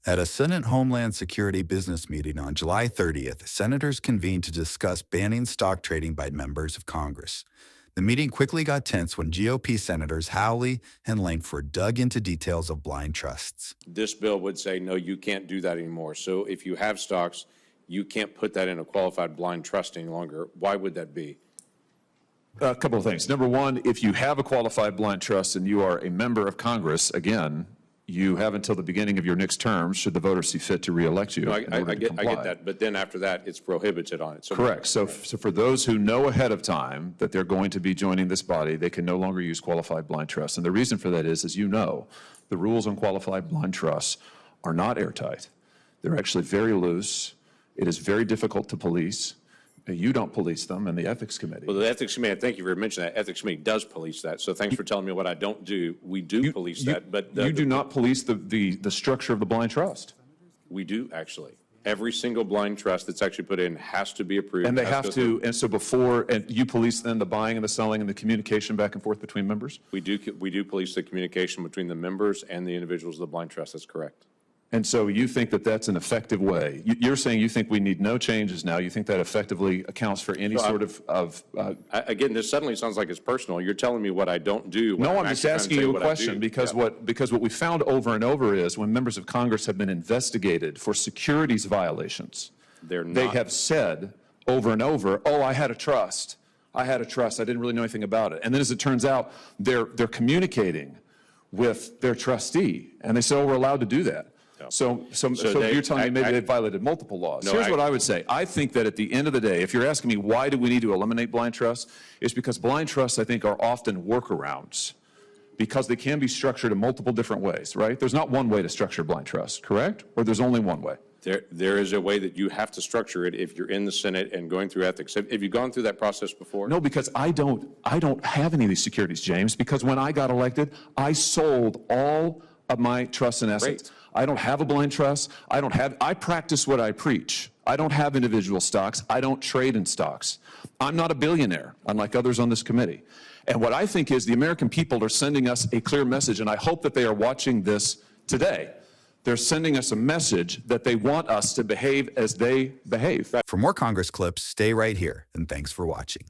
At a Senate Homeland Security business meeting on July 30th, senators convened to discuss banning stock trading by members of Congress. The meeting quickly got tense when GOP senators Hawley and Lankford dug into details of blind trusts. This bill would say, no, you can't do that anymore. So if you have stocks, you can't put that in a qualified blind trust any longer. Why would that be? A couple of things. Number one, if you have a qualified blind trust and you are a member of Congress, again, you have until the beginning of your next term, should the voters see fit to reelect you. No, I get that, but then after that, it's prohibited on it. So correct. So for those who know ahead of time that they're going to be joining this body, they can no longer use qualified blind trusts. And the reason for that is, as you know, the rules on qualified blind trusts are not airtight. They're actually very loose. It is very difficult to police. You don't police them, and the Ethics Committee. Well, the Ethics Committee, thank you for mentioning that. Ethics Committee does police that. So thanks for telling me what I don't do. We do police that, but you do not police the structure of the blind trust. We do, actually. Every single blind trust that's actually put in has to be approved. And they have to, and so before, and you police then the buying and the selling and the communication back and forth between members? We do police the communication between the members and the individuals of the blind trust. That's correct. And so you think that that's an effective way? You're saying you think we need no changes now. You think that effectively accounts for any sort of again, this suddenly sounds like it's personal. You're telling me what I don't do. No, I'm just asking you a question because what we found over and over is when members of Congress have been investigated for securities violations, they have said over and over, oh, I had a trust. I had a trust. I didn't really know anything about it. And then as it turns out, they're communicating with their trustee, and they say, oh, we're allowed to do that. So you're telling me maybe they violated multiple laws. Here's what I would say. I think that at the end of the day, if you're asking me why do we need to eliminate blind trusts, it's because blind trusts, I think, are often workarounds because they can be structured in multiple different ways, right? There's not one way to structure blind trust, correct? Or there's only one way? There is a way that you have to structure it if you're in the Senate and going through ethics. Have you gone through that process before? No, because I don't have any of these securities, James, because when I got elected, I sold all of my trusts and assets. Great. I don't have a blind trust. I practice what I preach. I don't have individual stocks. I don't trade in stocks. I'm not a billionaire, unlike others on this committee. And what I think is the American people are sending us a clear message, and I hope that they are watching this today. They're sending us a message that they want us to behave as they behave. For more Congress clips, stay right here, and thanks for watching.